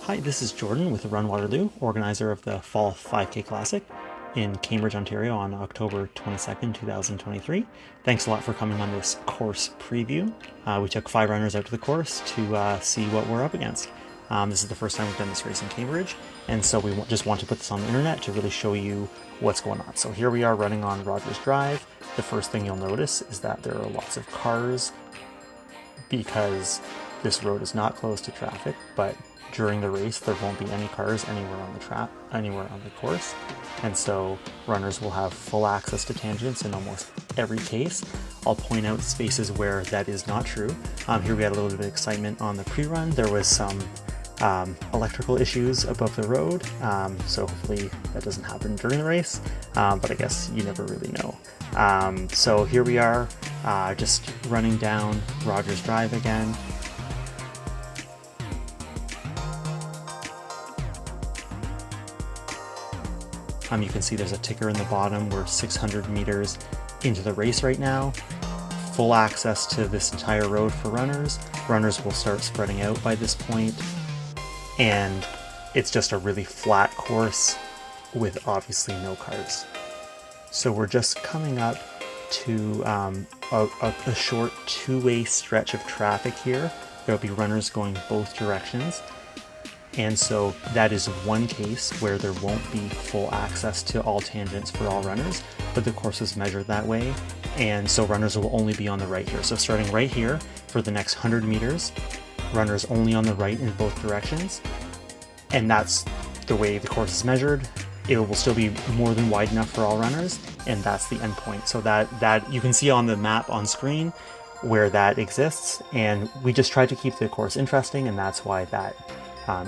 Hi, this is Jordan with Run Waterloo, organizer of the Fall 5K Classic in Cambridge, Ontario on October 22nd, 2023. Thanks a lot for coming on this course preview. We took 5 runners out to the course to see what we're up against. This is the first time we've done this race in Cambridge, and so we just want to put this on the internet to really show you what's going on. So here we are running on Rogers Drive. The first thing you'll notice is that there are lots of cars because this road is not closed to traffic, but during the race there won't be any cars anywhere on the course, and so runners will have full access to tangents in almost every case. I'll point out spaces where that is not true. Here we had a little bit of excitement on the pre-run. There was some electrical issues above the road, so hopefully that doesn't happen during the race, but I guess you never really know. So here we are, just running down Rogers Drive again. You can see there's a ticker in the bottom. We're 600 meters into the race right now. Full access to this entire road for runners. Runners will start spreading out by this point, and it's just a really flat course with obviously no cars. So we're just coming up to a short two-way stretch of traffic here. There'll be runners going both directions. And so that is one case where there won't be full access to all tangents for all runners, but the course is measured that way. And so runners will only be on the right here. So starting right here for the next 100 meters, runners only on the right in both directions. And that's the way the course is measured. It will still be more than wide enough for all runners, and that's the end point. So that you can see on the map on screen where that exists, and we just tried to keep the course interesting, and that's why that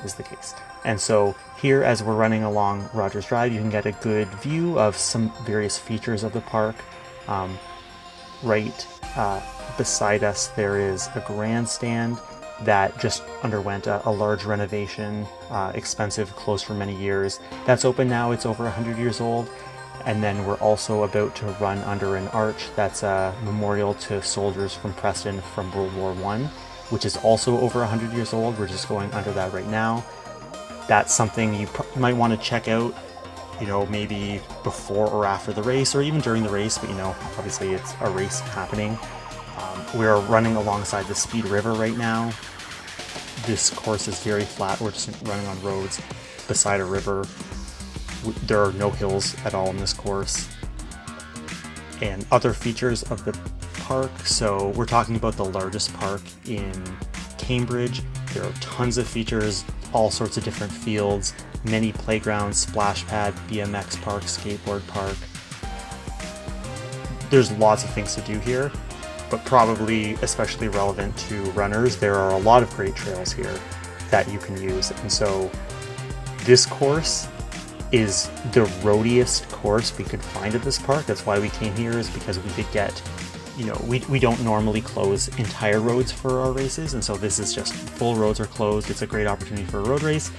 is the case. And so here, as we're running along Rogers Drive, you can get a good view of some various features of the park. Right beside us there is a grandstand that just underwent a large renovation, expensive, closed for many years. That's open now. It's over 100 years old. And then we're also about to run under an arch that's a memorial to soldiers from Preston from World War I, which is also over 100 years old. We're just going under that right now. That's something you might want to check out, maybe before or after the race, or even during the race, but obviously it's a race happening. We are running alongside the Speed River right now. This course is very flat. We're just running on roads beside a river. There are no hills at all in this course. And other features of the park, so we're talking about the largest park in Cambridge. There are tons of features, all sorts of different fields, many playgrounds, splash pad, BMX park, skateboard park. There's lots of things to do here, but probably especially relevant to runners, there are a lot of great trails here that you can use. And so this course is the roadiest course we could find at this park. That's why we came here, is because we could get, we don't normally close entire roads for our races, and so this is just full roads are closed. It's a great opportunity for a road race.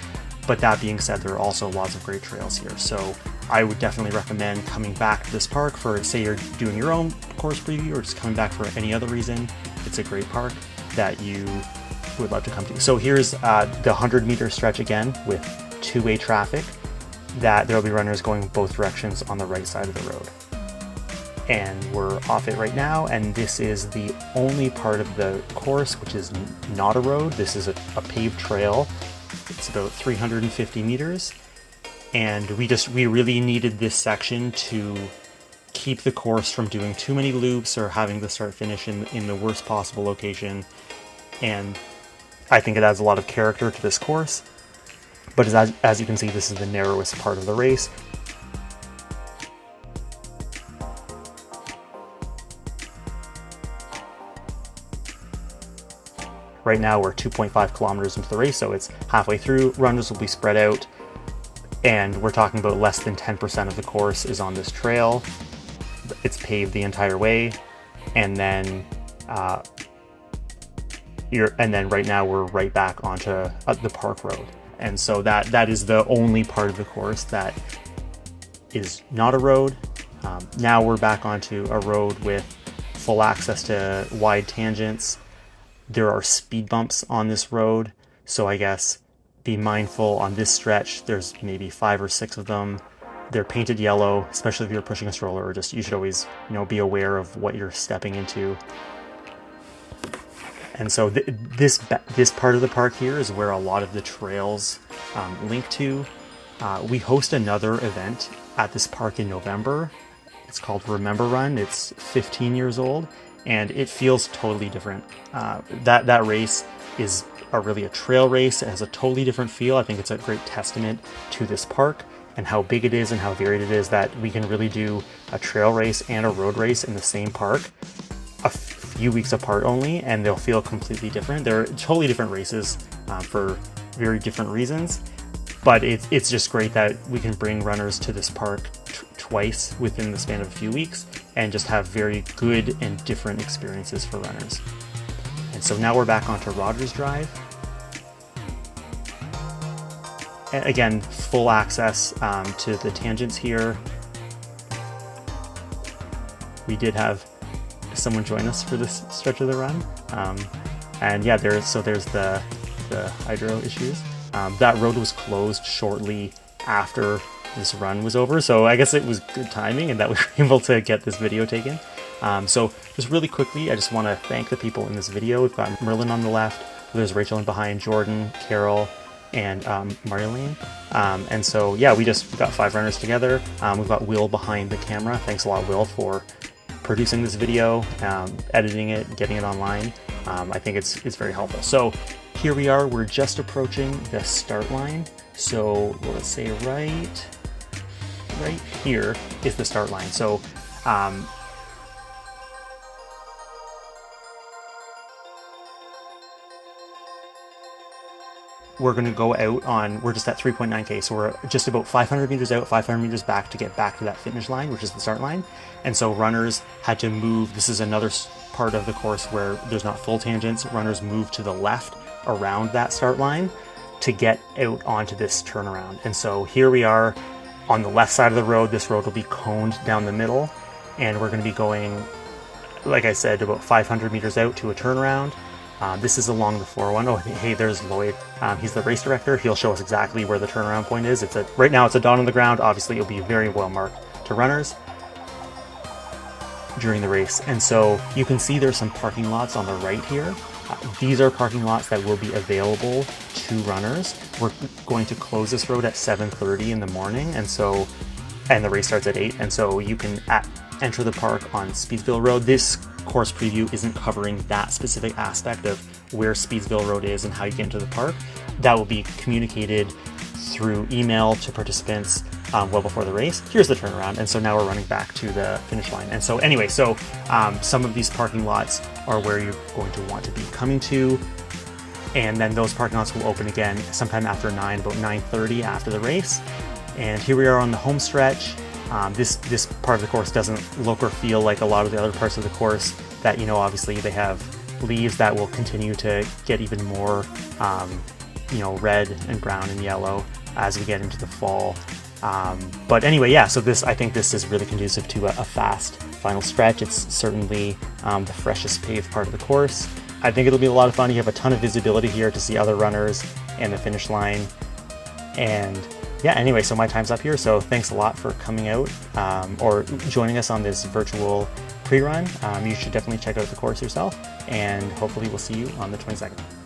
But that being said, there are also lots of great trails here. So I would definitely recommend coming back to this park for, say you're doing your own course preview or just coming back for any other reason. It's a great park that you would love to come to. So here's the 100-meter stretch again with two-way traffic, that there'll be runners going both directions on the right side of the road. And we're off it right now, and this is the only part of the course which is not a road. This is a paved trail. It's about 350 meters, and we really needed this section to keep the course from doing too many loops or having the start finish in the worst possible location. And I think it adds a lot of character to this course. But as you can see, this is the narrowest part of the race. Right now we're 2.5 kilometers into the race, so it's halfway through. Runners will be spread out, and we're talking about less than 10% of the course is on this trail. It's paved the entire way, and then right now we're right back onto the park road. And so that is the only part of the course that is not a road. Now we're back onto a road with full access to wide tangents. There are speed bumps on this road, so I guess be mindful on this stretch. There's maybe 5 or 6 of them. They're painted yellow, especially if you're pushing a stroller, or just you should always, be aware of what you're stepping into. And so this part of the park here is where a lot of the trails link to. We host another event at this park in November. It's called Remember Run. It's 15 years old, and it feels totally different. That race is really a trail race. It has a totally different feel. I think it's a great testament to this park and how big it is and how varied it is, that we can really do a trail race and a road race in the same park a few weeks apart only, and they'll feel completely different. They're totally different races for very different reasons, but it's just great that we can bring runners to this park twice within the span of a few weeks and just have very good and different experiences for runners. And so now we're back onto Rogers Drive. And again, full access to the tangents here. We did have someone join us for this stretch of the run. And yeah, there's the hydro issues. That road was closed shortly after this run was over, so I guess it was good timing and that we were able to get this video taken. So just really quickly, I just want to thank the people in this video. We've got Merlin on the left, there's Rachel in behind, Jordan, Carol, and Marlene. And so yeah, we got 5 runners together. We've got Will behind the camera. Thanks a lot, Will, for producing this video, editing it, getting it online. I think it's very helpful. So here we are, we're just approaching the start line. So let's say right here is the start line. So we're going to go out on, we're just at 3.9K, so we're just about 500 meters out, 500 meters back to get back to that finish line, which is the start line. And so runners had to move. This is another part of the course where there's not full tangents. Runners move to the left around that start line to get out onto this turnaround. And so here we are on the left side of the road. This road will be coned down the middle, and we're going to be going, like I said, about 500 meters out to a turnaround. This is along the 401. Oh, hey, there's Lloyd. He's the race director. He'll show us exactly where the turnaround point is. Right now it's a dot on the ground. Obviously, it'll be very well marked to runners during the race. And so you can see there's some parking lots on the right here. These are parking lots that will be available to runners. We're going to close this road at 7:30 in the morning, and the race starts at 8. And so you can enter the park on Speedsville Road. This course preview isn't covering that specific aspect of where Speedsville Road is and how you get into the park. That will be communicated through email to participants well before the race. Here's the turnaround, and so now we're running back to the finish line. And so anyway, some of these parking lots are where you're going to want to be coming to, and then those parking lots will open again sometime after 9, about 9:30 after the race. And here we are on the home stretch. This part of the course doesn't look or feel like a lot of the other parts of the course that, obviously they have leaves that will continue to get even more, red and brown and yellow as we get into the fall. But anyway, yeah, so I think this is really conducive to a fast final stretch. It's certainly the freshest paved part of the course. I think it'll be a lot of fun. You have a ton of visibility here to see other runners and the finish line. And yeah, anyway, so my time's up here. So thanks a lot for coming out or joining us on this virtual pre-run. You should definitely check out the course yourself, and hopefully we'll see you on the 22nd.